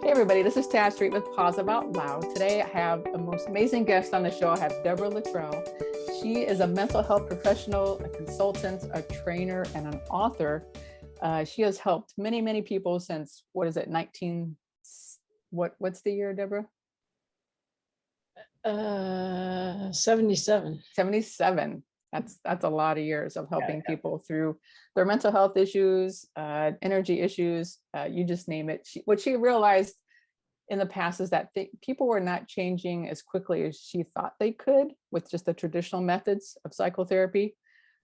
Hey everybody, this is Tad Street with Positive Out Loud. Today I have the most amazing guest on the show. I have Debra Littrell. She is a mental health professional, a consultant, a trainer, and an author. She has helped many people since, what's the year, Debra? 77. 77. That's a lot of years of helping people through their mental health issues, energy issues, you just name it. What she realized in the past is that people were not changing as quickly as she thought they could with just the traditional methods of psychotherapy.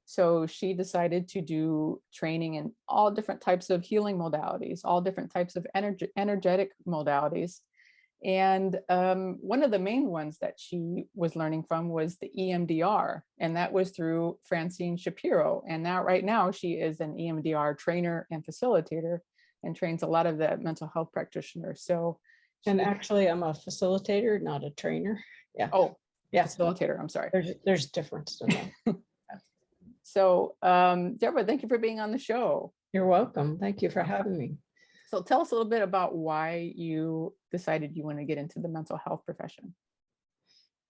So she decided to do training in all different types of healing modalities, all different types of energetic modalities. And one of the main ones that she was learning from was the EMDR, and that was through Francine Shapiro. And right now she is an EMDR trainer and facilitator and trains a lot of the mental health practitioners. And actually I'm a facilitator, not a trainer. Yeah. Oh, yeah. Facilitator. I'm sorry. There's difference to that. So Deborah, thank you for being on the show. You're welcome. Thank you for having me. So tell us a little bit about why you decided you want to get into the mental health profession.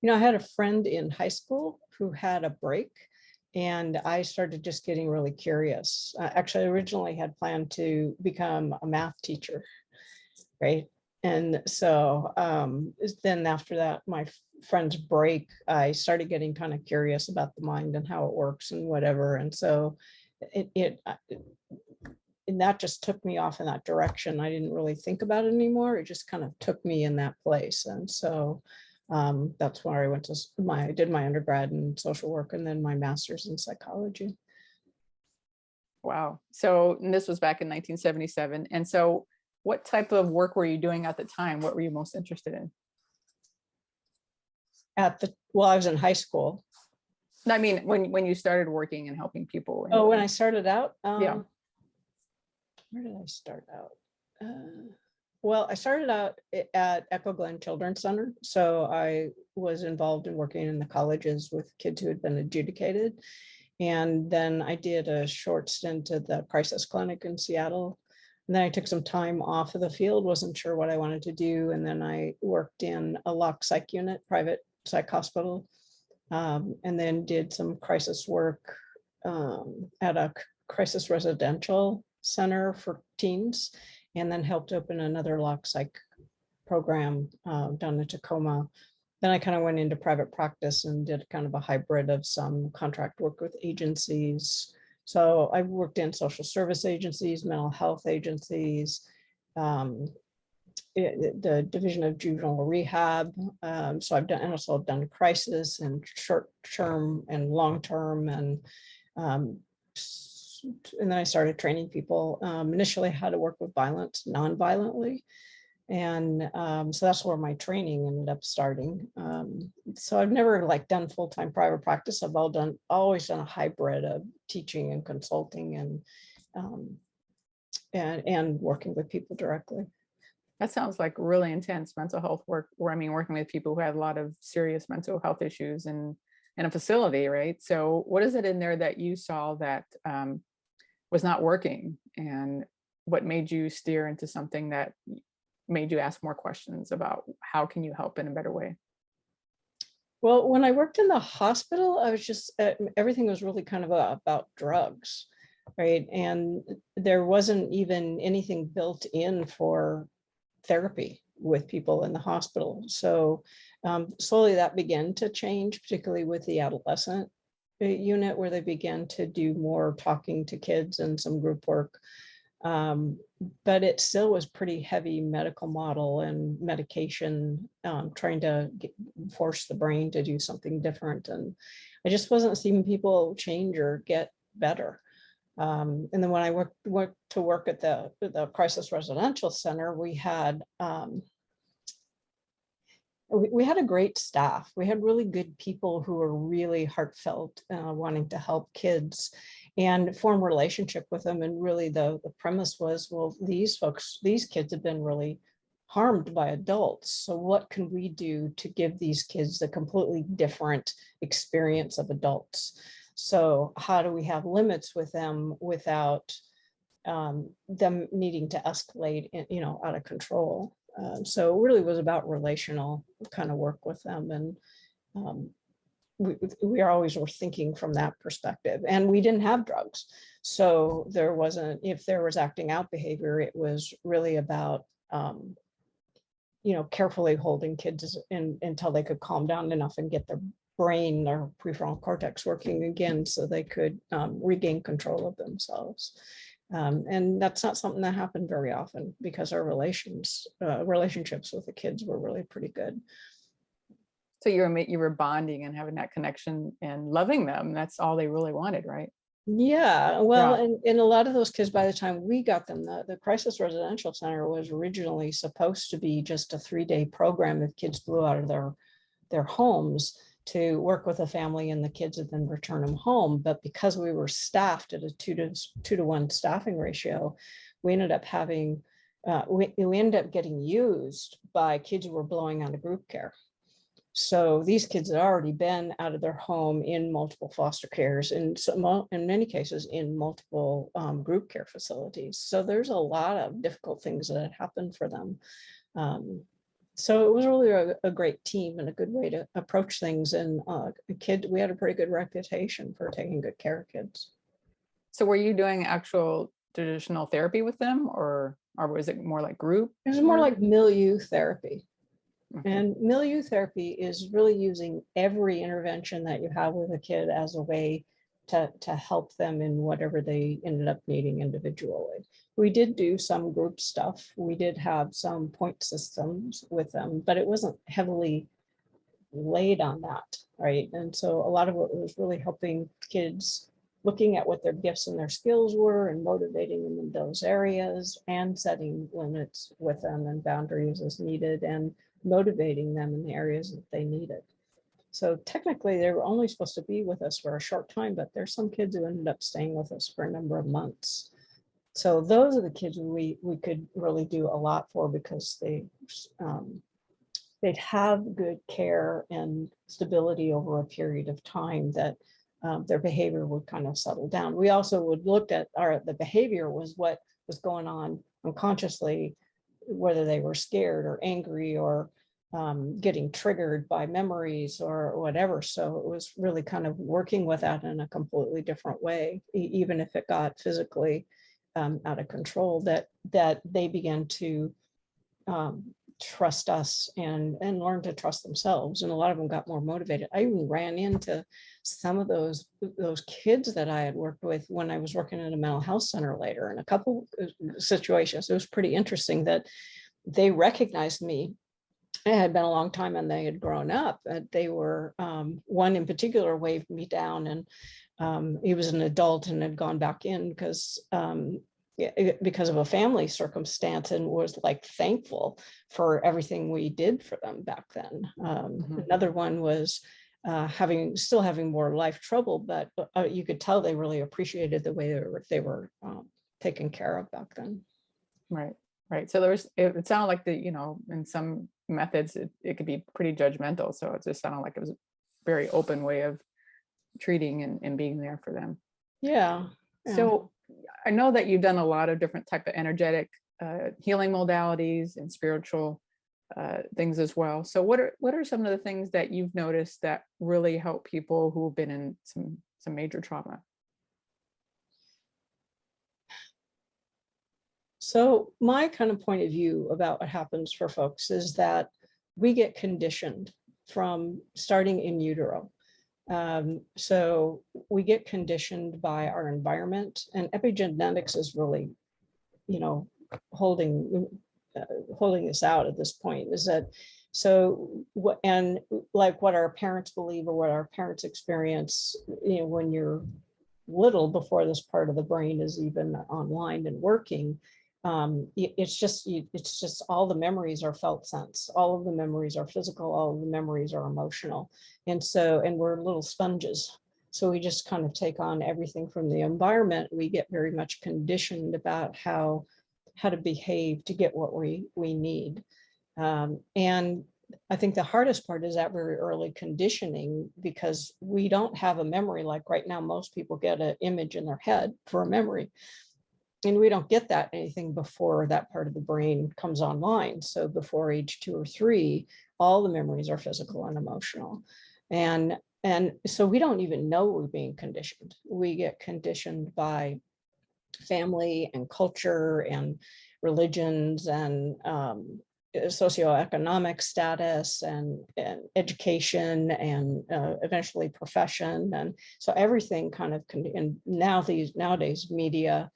You know, I had a friend in high school who had a break, and I started just getting really curious. Actually, I originally had planned to become a math teacher, right? And so then after that, my friend's break, I started getting kind of curious about the mind and how it works and whatever. And so and that just took me off in that direction. I didn't really think about it anymore. It just kind of took me in that place. And so that's where I went to I did my undergrad in social work and then my master's in psychology. Wow. So this was back in 1977. And so what type of work were you doing at the time? What were you most interested in? Well, I was in high school. I mean, when you started working and helping people. Oh, when I started out? Yeah. Where did I start out? Well, I started out at Echo Glen Children's Center. So I was involved in working in the colleges with kids who had been adjudicated. And then I did a short stint at the crisis clinic in Seattle. And then I took some time off of the field, wasn't sure what I wanted to do. And then I worked in a locked psych unit, private psych hospital, and then did some crisis work at a crisis residential center for teens, and then helped open another locked psych program down in Tacoma. Then I kind of went into private practice and did kind of a hybrid of some contract work with agencies. So I worked in social service agencies, mental health agencies, the Division of Juvenile Rehab. So I've also done crisis and short-term and long-term, and then I started training people initially how to work with violence non-violently. And so that's where my training ended up starting. So I've never done full-time private practice. I've always done a hybrid of teaching and consulting and working with people directly. That sounds like really intense mental health work, working with people who have a lot of serious mental health issues in a facility, right? So what is it in there that you saw that was not working, and what made you steer into something that made you ask more questions about how can you help in a better way? Well, when I worked in the hospital, I was just, everything was really kind of about drugs, right? And there wasn't even anything built in for therapy with people in the hospital. So slowly that began to change, particularly with the adolescent unit, where they began to do more talking to kids and some group work. But it still was pretty heavy medical model and medication, trying to force the brain to do something different. And I just wasn't seeing people change or get better. And then when I went to work at the crisis residential center, we had a great staff. We had really good people who were really heartfelt, wanting to help kids and form a relationship with them. And really the premise was, well, these kids have been really harmed by adults. So what can we do to give these kids a completely different experience of adults? So how do we have limits with them without them needing to escalate, out of control? So it really was about relational kind of work with them. And we always were thinking from that perspective, and we didn't have drugs. So there wasn't, if there was acting out behavior, it was really about, carefully holding kids until they could calm down enough and get their brain, their prefrontal cortex working again so they could regain control of themselves. And that's not something that happened very often because our relationships with the kids were really pretty good. So you were bonding and having that connection and loving them. That's all they really wanted, right? Yeah, well, and a lot of those kids, by the time we got them, the crisis residential center was originally supposed to be just a 3-day program if kids flew out of their homes to work with a family and the kids and then return them home. But because we were staffed at a 2-to-1 staffing ratio, we ended up having, we ended up getting used by kids who were blowing out of group care. So these kids had already been out of their home in multiple foster cares, and in many cases in multiple group care facilities. So there's a lot of difficult things that had happened for them. So it was really a great team and a good way to approach things. And we had a pretty good reputation for taking good care of kids. So were you doing actual traditional therapy with them, or was it more like group? It was more like milieu therapy. Okay. And milieu therapy is really using every intervention that you have with a kid as a way to help them in whatever they ended up needing individually. We did do some group stuff. We did have some point systems with them, but it wasn't heavily laid on that, right? And so a lot of it was really helping kids, looking at what their gifts and their skills were and motivating them in those areas and setting limits with them and boundaries as needed and motivating them in the areas that they needed. So technically they were only supposed to be with us for a short time, but there's some kids who ended up staying with us for a number of months. So those are the kids we could really do a lot for because they'd have good care and stability over a period of time that their behavior would kind of settle down. We also would look at the behavior was what was going on unconsciously, whether they were scared or angry or getting triggered by memories or whatever. So it was really kind of working with that in a completely different way, even if it got physically out of control, that they began to trust us and learn to trust themselves. And a lot of them got more motivated. I even ran into some of those kids that I had worked with when I was working at a mental health center later. In a couple situations, it was pretty interesting that they recognized me. It had been a long time and they had grown up. They were, one in particular waved me down, and he was an adult and had gone back in because of a family circumstance, and was like thankful for everything we did for them back then. Another one was still having more life trouble, but you could tell they really appreciated the way they were taken care of back then. Right. So it sounded like in some methods it could be pretty judgmental. So it just sounded like it was a very open way of treating and being there for them. Yeah. So I know that you've done a lot of different type of energetic healing modalities and spiritual things as well. So what are some of the things that you've noticed that really help people who've been in some major trauma? So my kind of point of view about what happens for folks is that we get conditioned from starting in utero. So we get conditioned by our environment, and epigenetics is really, holding this out at this point, is that what our parents believe or what our parents experience, when you're little, before this part of the brain is even online and working. It's just all the memories are felt sense. All of the memories are physical. All of the memories are emotional. And we're little sponges. So we just kind of take on everything from the environment. We get very much conditioned about how to behave to get what we need. And I think the hardest part is that very early conditioning, because we don't have a memory like right now. Most people get an image in their head for a memory. And we don't get that anything before that part of the brain comes online. So before age 2 or 3, all the memories are physical and emotional. And so we don't even know we're being conditioned. We get conditioned by family and culture and religions and socioeconomic status and education and eventually profession. And so everything kind of, and nowadays media,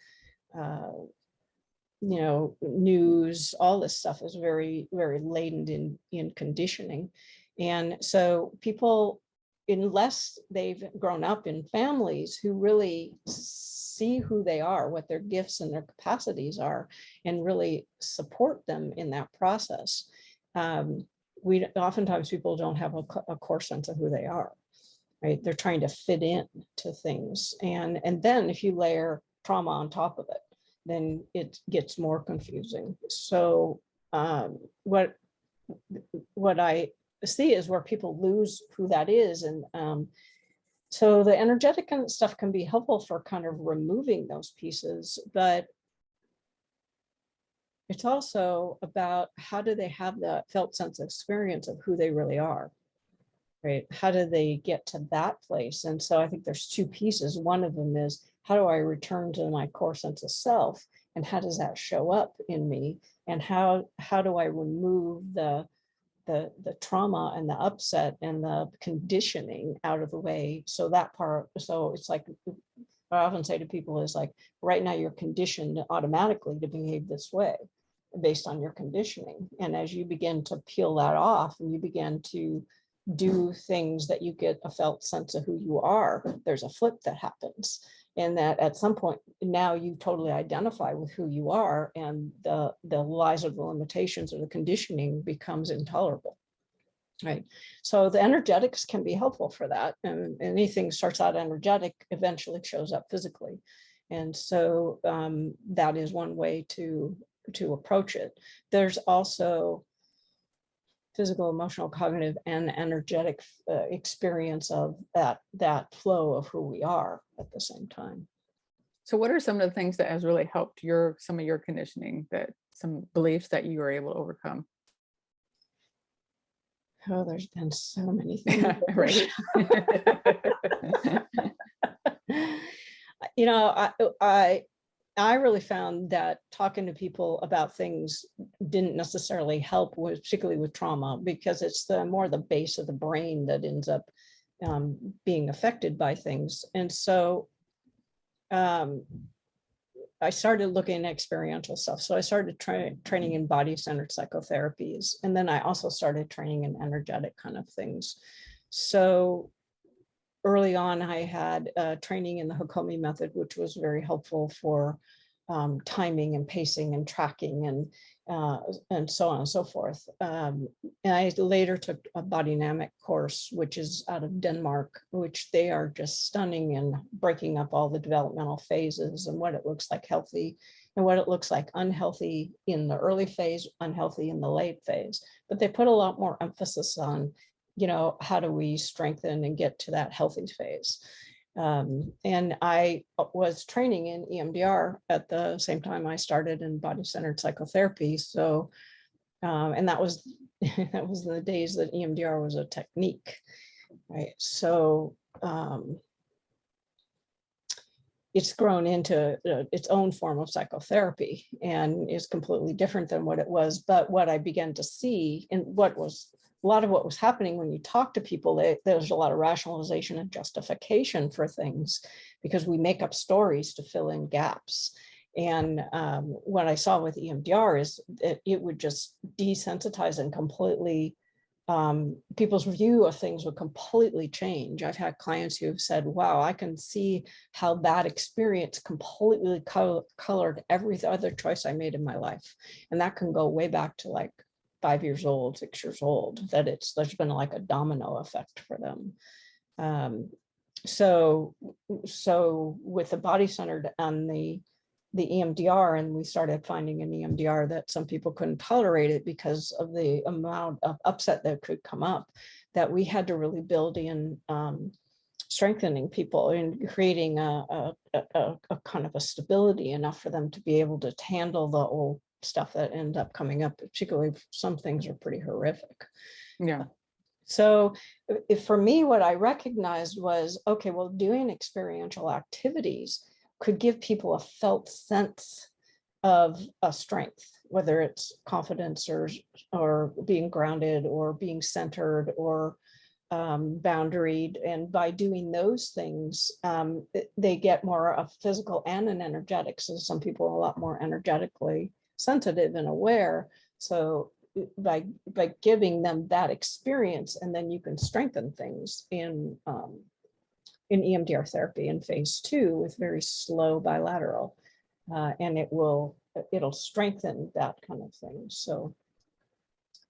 news, all this stuff is very, very laden in conditioning. And so people, unless they've grown up in families who really see who they are, what their gifts and their capacities are, and really support them in that process, oftentimes people don't have a core sense of who they are, right? They're trying to fit in to things. And then if you layer trauma on top of it, then it gets more confusing. So what I see is where people lose who that is. And so the energetic kind of stuff can be helpful for kind of removing those pieces, but it's also about how do they have the felt sense of experience of who they really are, right? How do they get to that place? And so I think there's two pieces. One of them is, how do I return to my core sense of self? And how does that show up in me? And how do I remove the trauma and the upset and the conditioning out of the way? So that part, so it's like, what I often say to people is like, right now you're conditioned automatically to behave this way based on your conditioning. And as you begin to peel that off and you begin to do things that you get a felt sense of who you are, there's a flip that happens. And that at some point now you totally identify with who you are, and the lies or the limitations or the conditioning becomes intolerable, right? So the energetics can be helpful for that. And anything starts out energetic eventually shows up physically. And so that is one way to approach it. There's also physical, emotional, cognitive, and energetic experience of that flow of who we are at the same time. So what are some of the things that has really helped some of your conditioning, that some beliefs that you were able to overcome? Oh, there's been so many things. Right. I really found that talking to people about things didn't necessarily help, particularly with trauma, because it's more the base of the brain that ends up being affected by things. And so I started looking at experiential stuff. So I started training in body-centered psychotherapies. And then I also started training in energetic kind of things. So early on, I had training in the Hakomi method, which was very helpful for timing and pacing and tracking and so on and so forth. And I later took a body dynamic course, which is out of Denmark, which they are just stunning in breaking up all the developmental phases and what it looks like healthy and what it looks like unhealthy in the early phase, unhealthy in the late phase. But they put a lot more emphasis on, how do we strengthen and get to that healthy phase? And I was training in EMDR at the same time I started in body-centered psychotherapy. So, and that was in the days that EMDR was a technique, right? So it's grown into its own form of psychotherapy and is completely different than what it was. But what I began to see, and a lot of what was happening when you talk to people, there's a lot of rationalization and justification for things because we make up stories to fill in gaps. And what I saw with EMDR is that it would just desensitize and completely, people's view of things would completely change. I've had clients who have said, wow, I can see how that experience completely colored every other choice I made in my life. And that can go way back to like 5 years old, 6 years old, that there's been like a domino effect for them. So with the body-centered and the EMDR, and we started finding in EMDR that some people couldn't tolerate it because of the amount of upset that could come up, that we had to really build in strengthening people and creating a kind of a stability enough for them to be able to handle the old stuff that end up coming up, particularly if some things are pretty horrific. Yeah. So if for me, what I recognized was, okay, well, doing experiential activities could give people a felt sense of a strength, whether it's confidence or being grounded or being centered or boundaried. And by doing those things, they get more of physical and an energetic. So some people are a lot more energetically sensitive and aware. So by giving them that experience, and then you can strengthen things in EMDR therapy in phase 2 with very slow bilateral, and it'll strengthen that kind of thing. So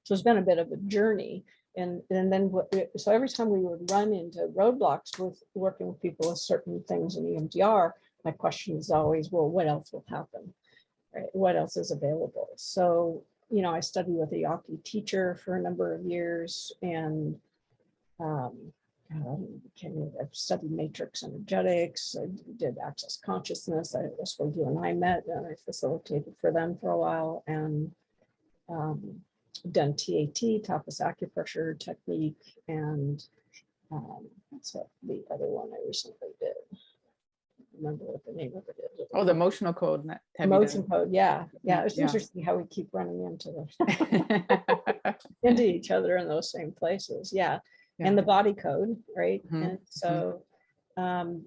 it's been a bit of a journey. And then so every time we would run into roadblocks with working with people with certain things in EMDR, my question is always, well, what else will happen? Right? What else is available? So, you know, I studied with a Yaki teacher for a number of years, and I've studied matrix energetics. I did access consciousness. That's where you and I met, and I facilitated for them for a while, and done TAT, tapas acupressure technique, and that's what the other one I recently did. Remember what the name of it is. Oh, the emotional code. Emotion code, yeah. It's interesting how we keep running into each other in those same places. Yeah. And the body code, right? And so so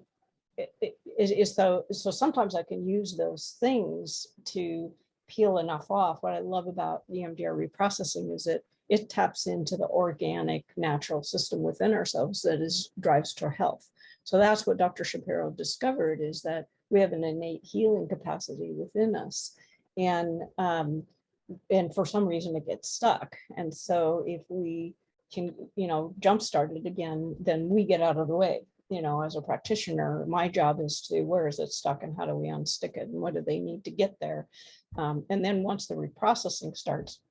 sometimes I can use those things to peel enough off. What I love about EMDR reprocessing is it taps into the organic, natural system within ourselves that drives to our health. So that's what Dr. Shapiro discovered, is that we have an innate healing capacity within us. And for some reason it gets stuck. And so if we can, jumpstart it again, then we get out of the way. As a practitioner, my job is to, where is it stuck and how do we unstick it and what do they need to get there? And then once the reprocessing starts,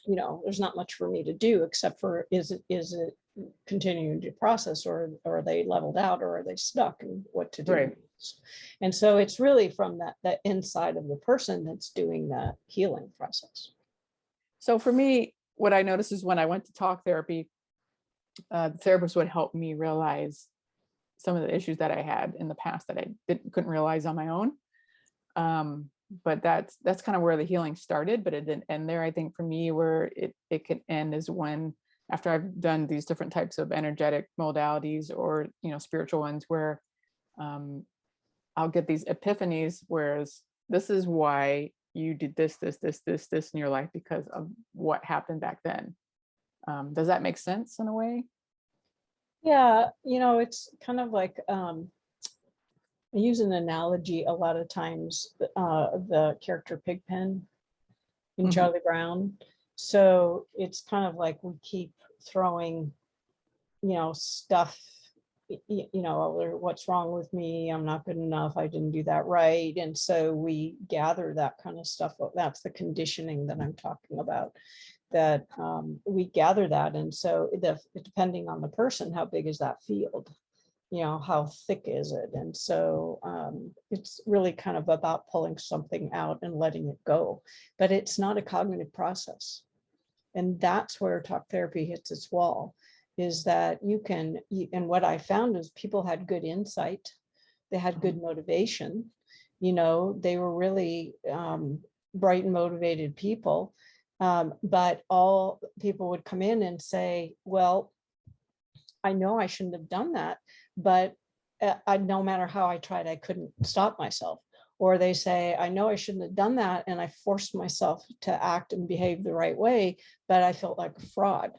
there's not much for me to do except for, is it continuing to process, or are they leveled out, or are they stuck, and what to do? Right. And so it's really from that inside of the person that's doing that healing process. So for me, what I noticed is when I went to talk therapy, the therapist would help me realize some of the issues that I had in the past that I couldn't realize on my own. But that's kind of where the healing started, but it didn't end there. I think for me, where it can end is when, after I've done these different types of energetic modalities or, spiritual ones, where I'll get these epiphanies, whereas this is why you did this in your life, because of what happened back then. Does that make sense in a way? Yeah, it's kind of like, I use an analogy a lot of times, the character Pigpen in Charlie Brown. So it's kind of like we keep throwing, stuff, what's wrong with me? I'm not good enough. I didn't do that right. And so we gather that kind of stuff. That's the conditioning that I'm talking about, that we gather that. And so depending on the person, how big is that field? How thick is it? And so it's really kind of about pulling something out and letting it go, but it's not a cognitive process. And that's where talk therapy hits its wall, is that and what I found is people had good insight. They had good motivation. They were really bright and motivated people. But all people would come in and say, well, I know I shouldn't have done that, but no matter how I tried, I couldn't stop myself. Or they say, I know I shouldn't have done that, and I forced myself to act and behave the right way, but I felt like a fraud,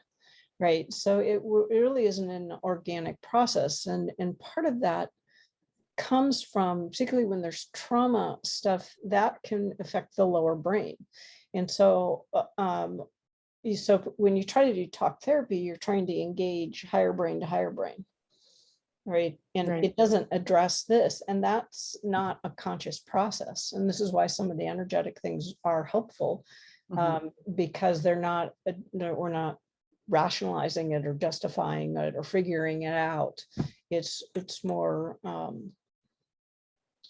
right? So it really isn't an organic process. And part of that comes from, particularly when there's trauma stuff, that can affect the lower brain. And so when you try to do talk therapy, you're trying to engage higher brain to higher brain, right? And it doesn't address this, and that's not a conscious process. And this is why some of the energetic things are helpful, because we're not rationalizing it or justifying it or figuring it out. It's more,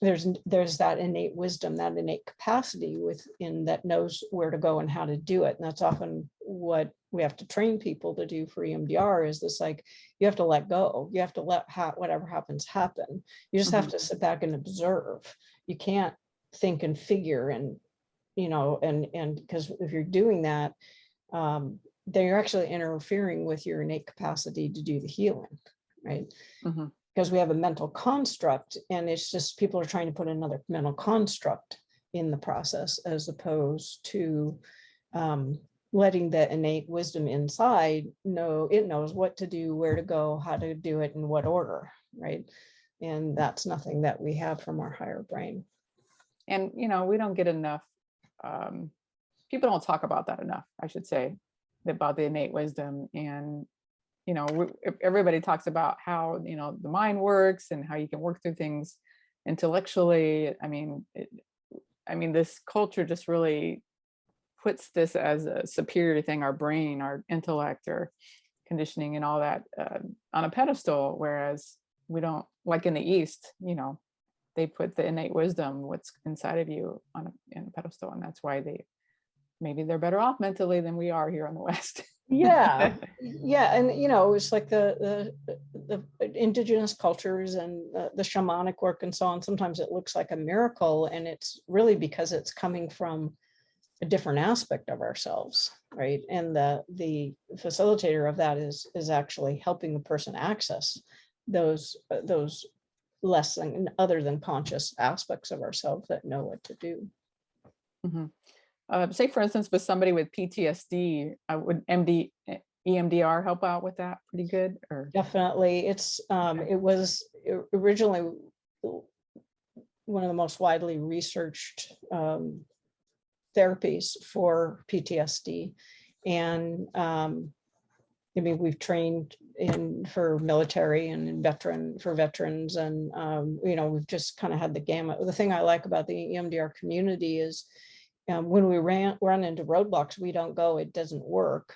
there's that innate wisdom, that innate capacity within that knows where to go and how to do it. And that's often what we have to train people to do for EMDR, is this, like, you have to let go. You have to let whatever happens happen. You just have to sit back and observe. You can't think and figure, and and because if you're doing that, then you're actually interfering with your innate capacity to do the healing, right? Because we have a mental construct, and it's just people are trying to put another mental construct in the process, as opposed to letting the innate wisdom inside know it knows what to do, where to go, how to do it, in what order, right? And that's nothing that we have from our higher brain. And we don't get enough, people don't talk about that enough, I should say, about the innate wisdom. And everybody talks about how the mind works and how you can work through things intellectually. I mean, this culture just really puts this as a superior thing, our brain, our intellect, or conditioning and all that, on a pedestal, whereas we don't, like in the East, they put the innate wisdom, what's inside of you, in a pedestal, and that's why maybe they're better off mentally than we are here in the West. Yeah, and it's like the indigenous cultures and the shamanic work and so on. Sometimes it looks like a miracle, and it's really because it's coming from a different aspect of ourselves, right? And the facilitator of that is actually helping the person access those less than other than conscious aspects of ourselves that know what to do. Say, for instance, with somebody with PTSD, would EMDR help out with that pretty good? Or definitely, it was originally one of the most widely researched therapies for PTSD, and we've trained for military and for veterans, and we've just kind of had the gamut. The thing I like about the EMDR community is, when we run into roadblocks, we don't go, it doesn't work.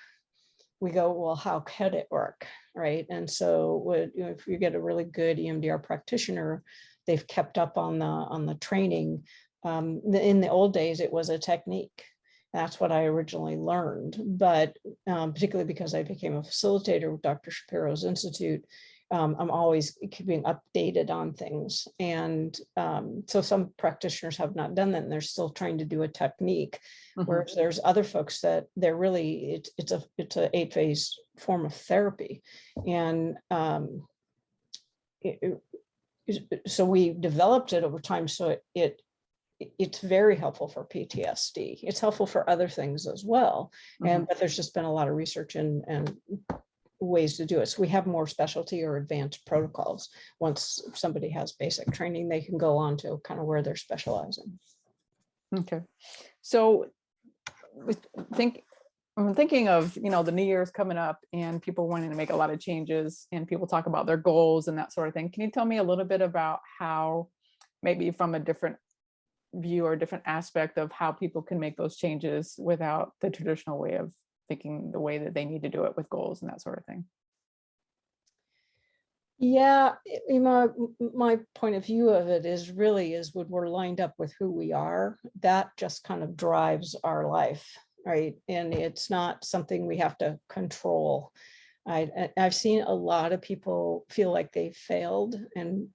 We go, well, how could it work, right? And so if you get a really good EMDR practitioner, they've kept up on the training. In the old days, it was a technique. That's what I originally learned, but particularly because I became a facilitator with Dr. Shapiro's Institute, I'm always keeping updated on things. And so some practitioners have not done that, and they're still trying to do a technique. Whereas there's other folks that they're really, it's a 8-phase form of therapy. And so we developed it over time. So it's very helpful for PTSD. It's helpful for other things as well. But there's just been a lot of research and ways to do it. So we have more specialty or advanced protocols. Once somebody has basic training, they can go on to kind of where they're specializing. Okay. So I'm thinking of, the New Year's coming up and people wanting to make a lot of changes, and people talk about their goals and that sort of thing. Can you tell me a little bit about how, maybe from a different view or different aspect of how people can make those changes without the traditional way of thinking, the way that they need to do it with goals and that sort of thing? Yeah, my point of view of it is when we're lined up with who we are, that just kind of drives our life, right? And it's not something we have to control. I've seen a lot of people feel like they failed, and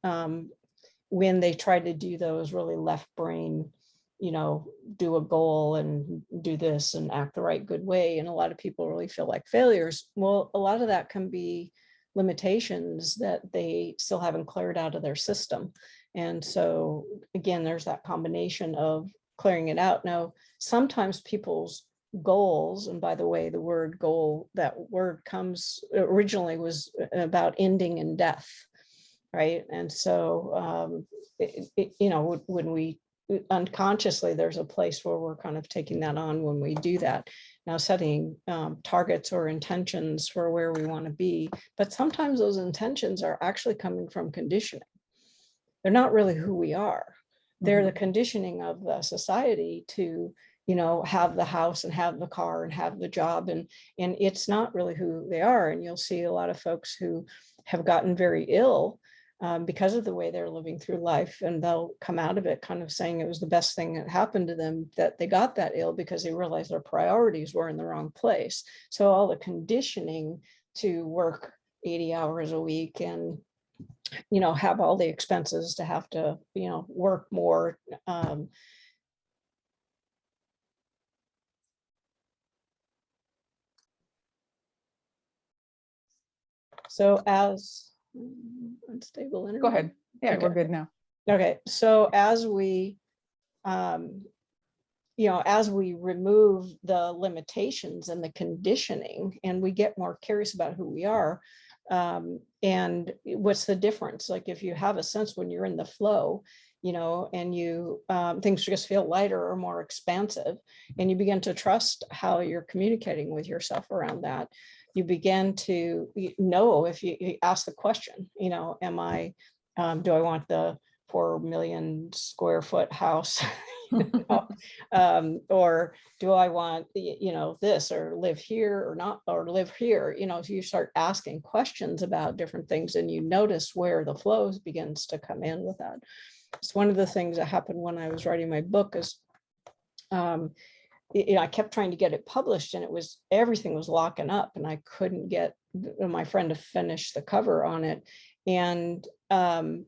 when they try to do those really left brain, do a goal and do this and act the right good way, and a lot of people really feel like failures. Well, a lot of that can be limitations that they still haven't cleared out of their system. And so again, there's that combination of clearing it out. Now, sometimes people's goals, and by the way, the word goal, that word originally was about ending in death, right? And so when we unconsciously, there's a place where we're kind of taking that on when we do that. Now, setting targets or intentions for where we want to be, but sometimes those intentions are actually coming from conditioning. They're not really who we are. They're the conditioning of the society to have the house and have the car and have the job, and it's not really who they are. And you'll see a lot of folks who have gotten very ill because of the way they're living through life, and they'll come out of it kind of saying it was the best thing that happened to them that they got that ill, because they realized their priorities were in the wrong place. So all the conditioning to work 80 hours a week and have all the expenses to have to work more, so as unstable internet. Go ahead. Yeah, Okay. we're good now. Okay, so as we as we remove the limitations and the conditioning, and we get more curious about who we are, and what's the difference? Like if you have a sense when you're in the flow, and you things just feel lighter or more expansive, and you begin to trust how you're communicating with yourself around that. You begin to know, if you ask the question, am I, do I want the 4 million square foot house, or do I want, this, or live here or not, or live here, so you start asking questions about different things, and you notice where the flows begins to come in with that. It's one of the things that happened when I was writing my book is, I kept trying to get it published, and everything was locking up, and I couldn't get my friend to finish the cover on it. And I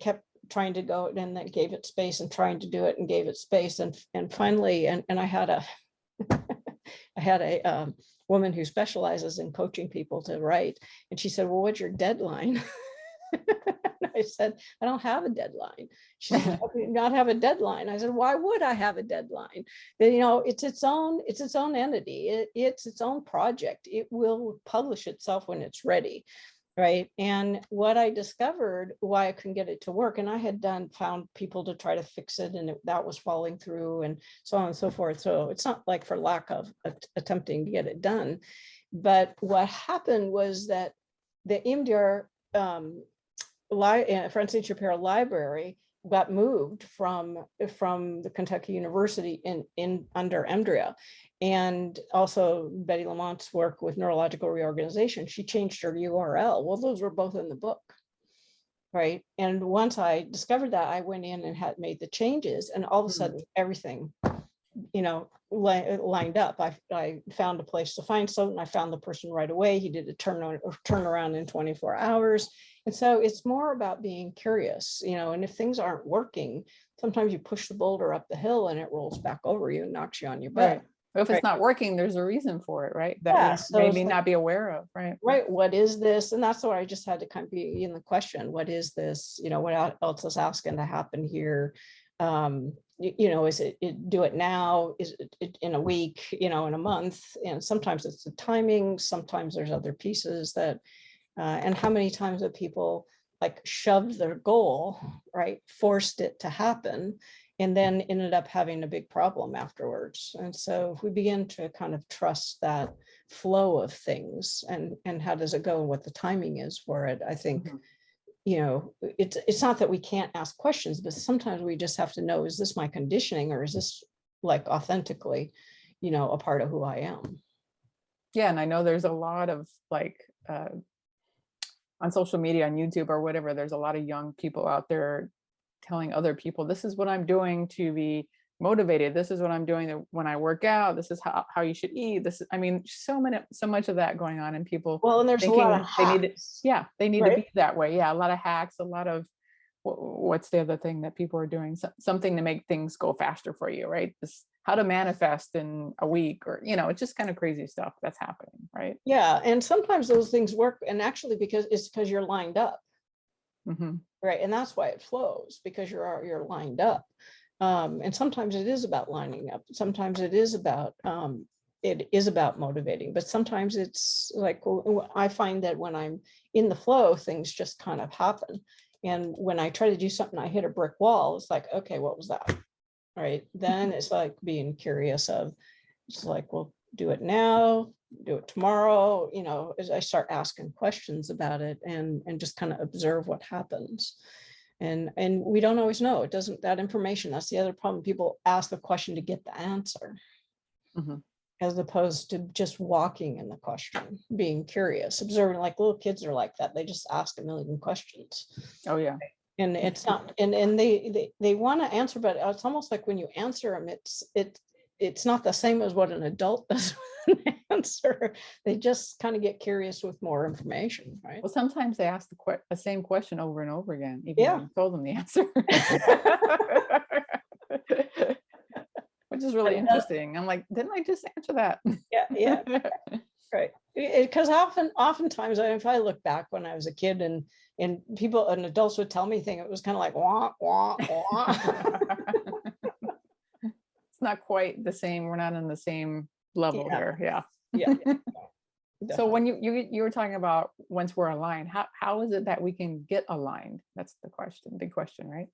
kept trying to go, and then gave it space, and trying to do it and gave it space. And finally, and I had a woman who specializes in coaching people to write. And she said, well, what's your deadline? I said, I don't have a deadline. She said, how do you not have a deadline? I said, why would I have a deadline? It's its own entity. It's its own project. It will publish itself when it's ready. Right. And what I discovered, why I couldn't get it to work, and I had found people to try to fix it, and that was falling through, and so on and so forth. So it's not like for lack of attempting to get it done. But what happened was that the EMDR Francis Shapiro Library got moved from the Kentucky University in under EMDR. And also Betty Lamont's work with neurological reorganization, she changed her URL. Well, those were both in the book, right? And once I discovered that, I went in and had made the changes, and all of a sudden everything, lined up. I found a place to find something. I found the person right away. He did a turnaround in 24 hours. And so it's more about being curious, and if things aren't working, sometimes you push the boulder up the hill and it rolls back over you and knocks you on your butt. Right. Well, if it's not working, there's a reason for it, right? That so maybe not be aware of, right? Right. What is this? And that's what I just had to kind of be in the question. What is this? What else is asking to happen here? Is it do it now? Is it in a week, in a month? And sometimes it's the timing. Sometimes there's other pieces that, and how many times have people like shoved their goal, right? Forced it to happen, and then ended up having a big problem afterwards. And so if we begin to kind of trust that flow of things, and how does it go and what the timing is for it, I think, it's not that we can't ask questions, but sometimes we just have to know, is this my conditioning, or is this like authentically, a part of who I am? Yeah. And I know there's a lot of like, on social media, on YouTube or whatever, there's a lot of young people out there telling other people, this is what I'm doing to be motivated. This is what I'm doing when I work out. This is how you should eat. So much of that going on, and people, well, and there's thinking a lot of hacks. they need Right? to be that way. Yeah. A lot of hacks, a lot of, what's the other thing that people are doing? Something to make things go faster for you, right? This, how to manifest in a week, or, it's just kind of crazy stuff that's happening, right? Yeah. And sometimes those things work, and actually because you're lined up. Mm-hmm. Right. And that's why it flows, because you're lined up. And sometimes it is about lining up. Sometimes it is about motivating, but sometimes it's like, I find that when I'm in the flow, things just kind of happen. And when I try to do something, I hit a brick wall. It's like, okay, what was that? Right. Then it's like being curious it's like, well, do it now, do it tomorrow, as I start asking questions about it, and just kind of observe what happens. And we don't always know. It doesn't, that information, that's the other problem. People ask the question to get the answer, as opposed to just walking in the question, being curious, observing. Like little kids are like that. They just ask a million questions. Oh yeah. And it's not, and they want to answer, but it's almost like when you answer them, it's not the same as what an adult does with an answer. They just kind of get curious with more information, right? Well, sometimes they ask the same question over and over again, even Yeah. though you told them the answer. Which is really interesting. I'm like, didn't I just answer that? Yeah. Right. Because oftentimes, if I look back when I was a kid and people and adults would tell me things, it was kind of like wah wah wah. It's not quite the same. We're not on the same level here. Yeah. Yeah. So when you were talking about once we're aligned, how is it that we can get aligned? That's the question, big question, right?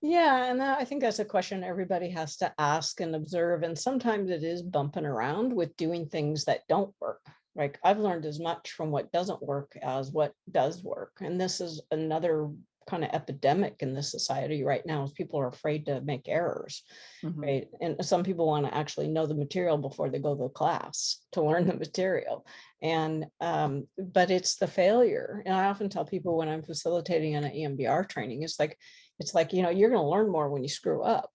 Yeah, and I think that's a question everybody has to ask and observe. And sometimes it is bumping around with doing things that don't work. Like I've learned as much from what doesn't work as what does work. And this is another kind of epidemic in this society right now, is people are afraid to make errors, right? And some people want to actually know the material before they go to the class to learn the material. And but it's the failure. And I often tell people when I'm facilitating an EMDR training, it's like, you know, you're going to learn more when you screw up,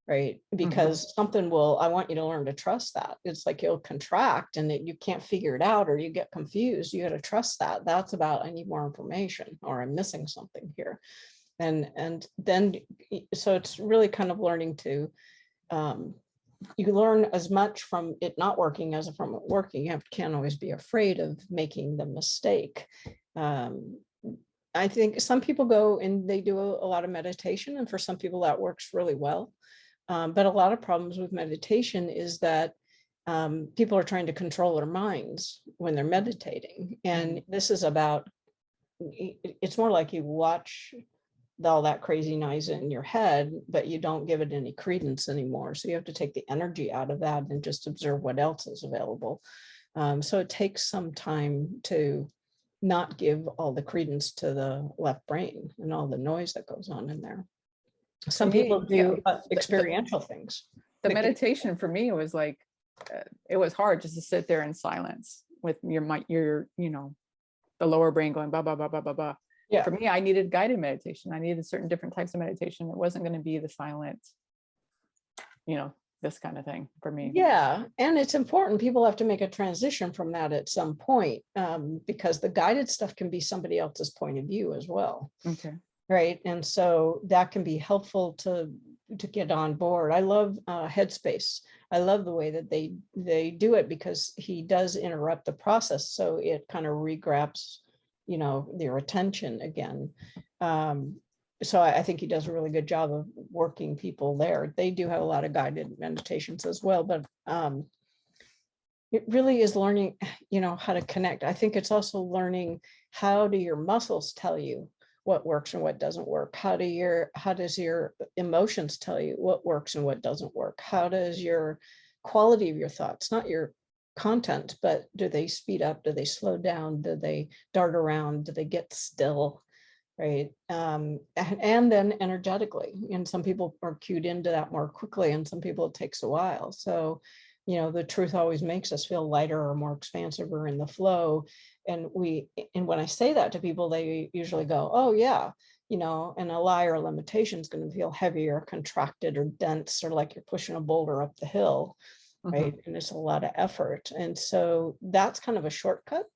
right? Because something will, I want you to learn to trust that. It's like you'll contract and that you can't figure it out, or you get confused. You got to trust that. That's about, I need more information, or I'm missing something here. And then, so it's really kind of learning to, you learn as much from it not working as from it working. You can't always be afraid of making the mistake. I think some people go and they do a lot of meditation, and for some people that works really well. But a lot of problems with meditation is that people are trying to control their minds when they're meditating. And this is about, it's more like you watch all that crazy noise in your head, but you don't give it any credence anymore. So you have to take the energy out of that and just observe what else is available. So it takes some time to not give all the credence to the left brain and all the noise that goes on in there. Some people do experiential things. The meditation for me was like, it was hard just to sit there in silence with your, you know, the lower brain going blah, blah, blah, blah, blah, blah. Yeah. For me, I needed guided meditation. I needed certain different types of meditation. It wasn't going to be the silent, you know, this kind of thing for me. Yeah. And it's important. People have to make a transition from that at some point, because the guided stuff can be somebody else's point of view as well. Okay. Right. And so that can be helpful to get on board. I love Headspace. I love the way that they do it, because he does interrupt the process. So it kind of regrabs, you know, their attention again. So I think he does a really good job of working people there. They do have a lot of guided meditations as well, but it really is learning, you know, how to connect. I think it's also learning, how do your muscles tell you what works and what doesn't work? How does your emotions tell you what works and what doesn't work? How does your quality of your thoughts, not your content, but do they speed up? Do they slow down? Do they dart around? Do they get still? Right. And then energetically, and some people are cued into that more quickly, and some people it takes a while. So, you know, the truth always makes us feel lighter or more expansive or in the flow. And when I say that to people, they usually go, oh yeah, you know, and a lie or a limitation is going to feel heavy or contracted or dense, or like you're pushing a boulder up the hill, right? And it's a lot of effort. And so that's kind of a shortcut.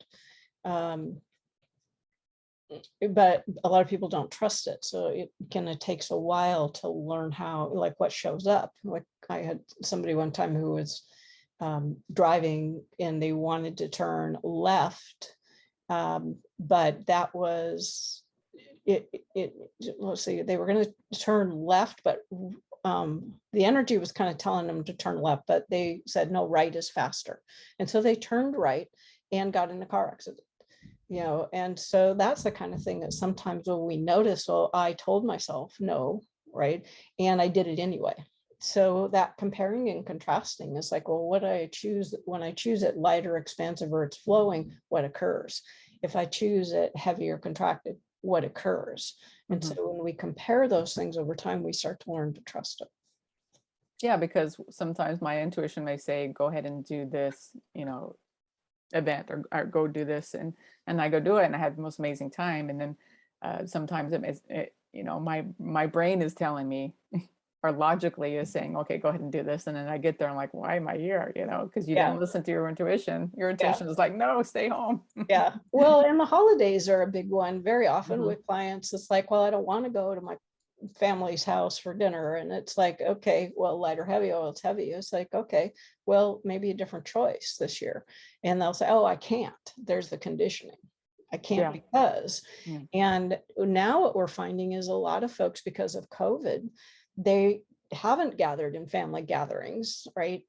But a lot of people don't trust it. So it kind of takes a while to learn how, like what shows up. Like I had somebody one time who was driving and they wanted to turn left. But that was, let's see, they were going to turn left, but the energy was kind of telling them to turn left, but they said, no, right is faster. And so they turned right and got in a car accident. You know, and so that's the kind of thing that sometimes when we notice, well, I told myself no, right? And I did it anyway. So that comparing and contrasting is like, well, what I choose, when I choose it lighter, expansive, or it's flowing, what occurs? If I choose it heavier, contracted, what occurs. And so when we compare those things over time, we start to learn to trust it. Yeah, because sometimes my intuition may say, go ahead and do this, event, or go do this, and I go do it, and I have the most amazing time. And then sometimes my brain is telling me, or logically is saying, okay, go ahead and do this, and then I get there and like, why am I here? Because you didn't listen to your intuition. Your intuition is like, no, stay home. Yeah. Well, and the holidays are a big one. Very often with clients, it's like, well, I don't want to go to my family's house for dinner. And it's like, okay, well, light or heavy? Oh, it's heavy. It's like, okay, well, maybe a different choice this year. And they'll say, oh, I can't. There's the conditioning. I can't because. And now what we're finding is a lot of folks, because of COVID, they haven't gathered in family gatherings, right?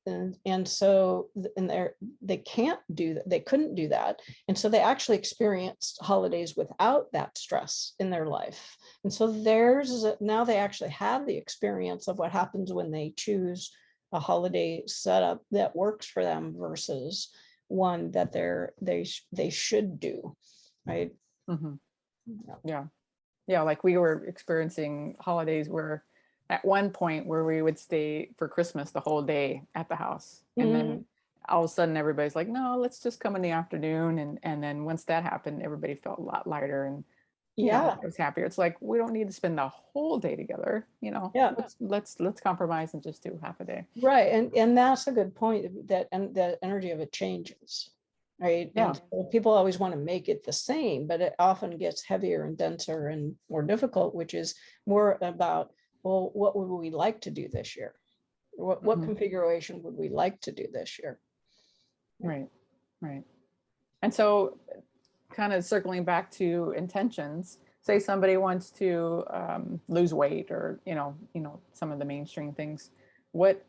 And so they can't do that. They couldn't do that. And so they actually experienced holidays without that stress in their life. And so now they actually have the experience of what happens when they choose a holiday setup that works for them versus one that they should do, right? Yeah. Like we were experiencing holidays where at one point where we would stay for Christmas the whole day at the house. And then all of a sudden everybody's like, no, let's just come in the afternoon. And then once that happened, everybody felt a lot lighter and it was happier. It's like, we don't need to spend the whole day together, let's compromise and just do half a day. Right. And that's a good point, that and the energy of it changes. Right. Yeah. So people always want to make it the same, but it often gets heavier and denser and more difficult, which is more about, well, what would we like to do this year? What configuration would we like to do this year? Right. And so kind of circling back to intentions, say somebody wants to lose weight, or, some of the mainstream things, what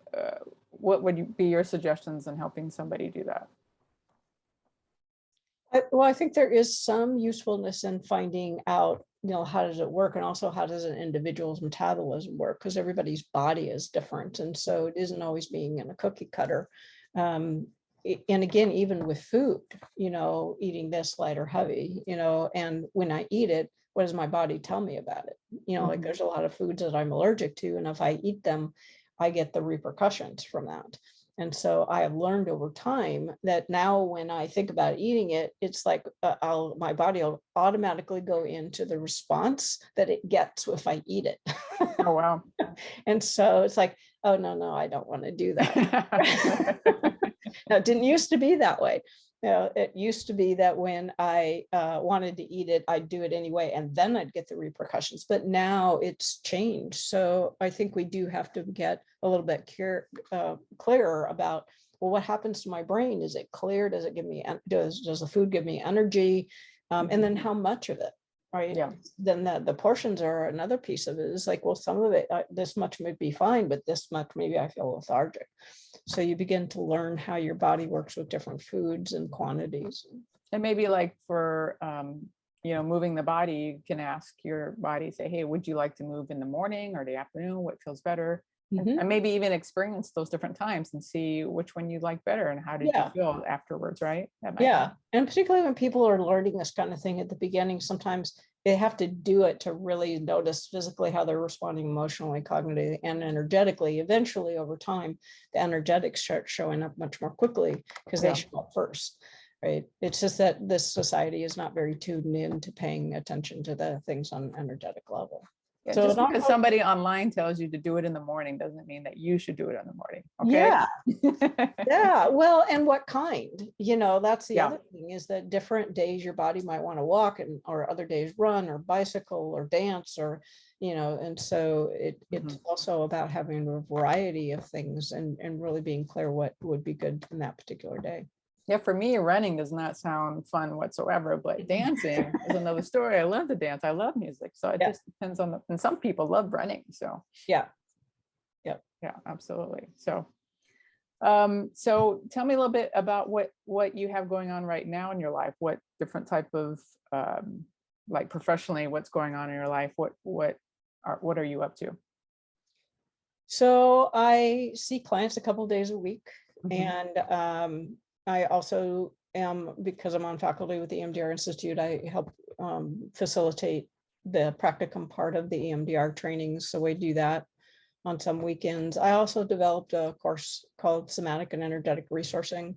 would be your suggestions in helping somebody do that? Well, I think there is some usefulness in finding out, how does it work? And also, how does an individual's metabolism work? Because everybody's body is different. And so it isn't always being in a cookie cutter. And again, even with food, eating this light or heavy, and when I eat it, what does my body tell me about it? Like there's a lot of foods that I'm allergic to. And if I eat them, I get the repercussions from that. And so I have learned over time that now when I think about eating it, it's like my body will automatically go into the response that it gets if I eat it. Oh, wow. And so it's like, oh, no, I don't want to do that. Now, it didn't used to be that way. It used to be that when I wanted to eat it, I'd do it anyway, and then I'd get the repercussions. But now it's changed. So I think we do have to get a little bit clearer about, well, what happens to my brain? Is it clear? Does it give me, does the food give me energy? And then how much of it, right? Yeah. Then the portions are another piece of it. It's like, well, some of it, this much may be fine, but this much, maybe I feel lethargic. So you begin to learn how your body works with different foods and quantities. And maybe like for, moving the body, you can ask your body, say, hey, would you like to move in the morning or the afternoon? What feels better? And maybe even experience those different times and see which one you like better and how did you feel afterwards, right? Yeah. And particularly when people are learning this kind of thing at the beginning, sometimes they have to do it to really notice physically how they're responding emotionally, cognitively, and energetically. Eventually, over time, the energetics start showing up much more quickly because they show up first, right? It's just that this society is not very tuned in to paying attention to the things on an energetic level. Yeah, so just because somebody online tells you to do it in the morning doesn't mean that you should do it in the morning. Okay. Yeah. Well, and what kind? That's the other thing, is that different days your body might want to walk, or other days run or bicycle or dance, or and so it's also about having a variety of things and really being clear what would be good in that particular day. Yeah, for me, running does not sound fun whatsoever, but dancing is another story. I love to dance. I love music. So it just depends on and some people love running. So yeah, absolutely. So, so tell me a little bit about what you have going on right now in your life. What different type of, like professionally, what's going on in your life? What are you up to? So I see clients a couple of days a week, and I also am, because I'm on faculty with the EMDR Institute, I help facilitate the practicum part of the EMDR trainings. So we do that on some weekends. I also developed a course called Somatic and Energetic Resourcing.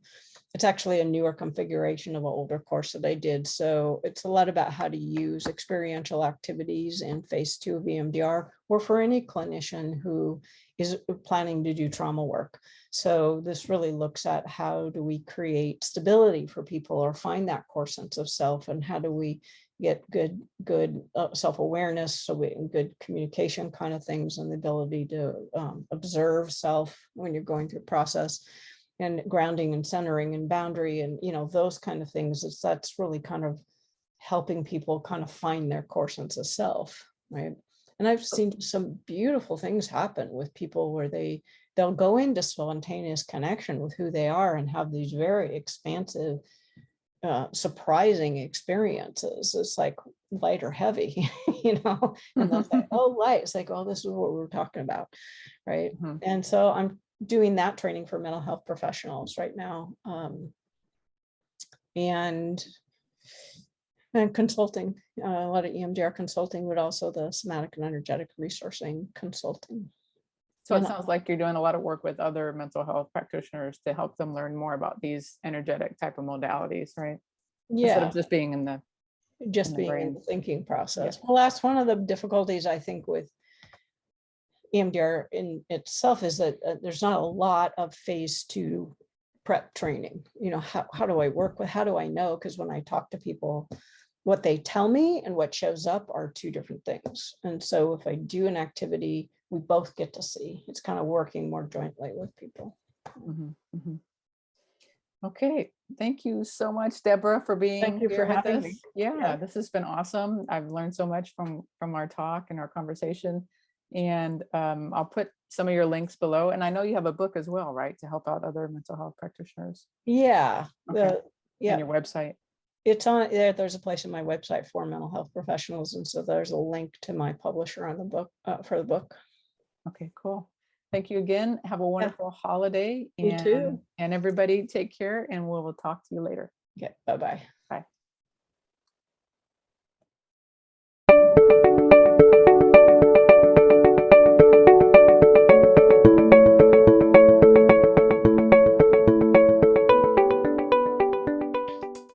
It's actually a newer configuration of an older course that I did. So it's a lot about how to use experiential activities in phase 2 of EMDR, or for any clinician who is planning to do trauma work. So this really looks at how do we create stability for people or find that core sense of self, and how do we get good self-awareness, so good communication kind of things, and the ability to observe self when you're going through process, and grounding and centering and boundary, and those kind of things. That's really kind of helping people kind of find their core sense of self, right? And I've seen some beautiful things happen with people where they'll go into spontaneous connection with who they are and have these very expansive, surprising experiences. It's like light or heavy, and they'll say, oh, light. It's like, oh, this is what we were talking about, right? And so I'm doing that training for mental health professionals right now, and consulting, a lot of EMDR consulting, but also the somatic and energetic resourcing consulting. So it sounds like you're doing a lot of work with other mental health practitioners to help them learn more about these energetic type of modalities, right? Yeah. Instead of just being in the in the thinking process. Yeah. Well, that's one of the difficulties I think with EMDR in itself, is that there's not a lot of phase 2 prep training. How do I work with, how do I know? Because when I talk to people, what they tell me and what shows up are two different things. And so if I do an activity, we both get to see. It's kind of working more jointly with people. Okay, thank you so much, Deborah, for being Thank you here for with having us. me. Yeah, this has been awesome. I've learned so much from our talk and our conversation. And I'll put some of your links below. And I know you have a book as well, right, to help out other mental health practitioners. Yeah. Okay. And your website. It's on there. There's a place on my website for mental health professionals. And so there's a link to my publisher on the book, for the book. Okay, cool. Thank you again. Have a wonderful holiday. You too. And everybody take care, and we'll talk to you later. Okay, bye-bye.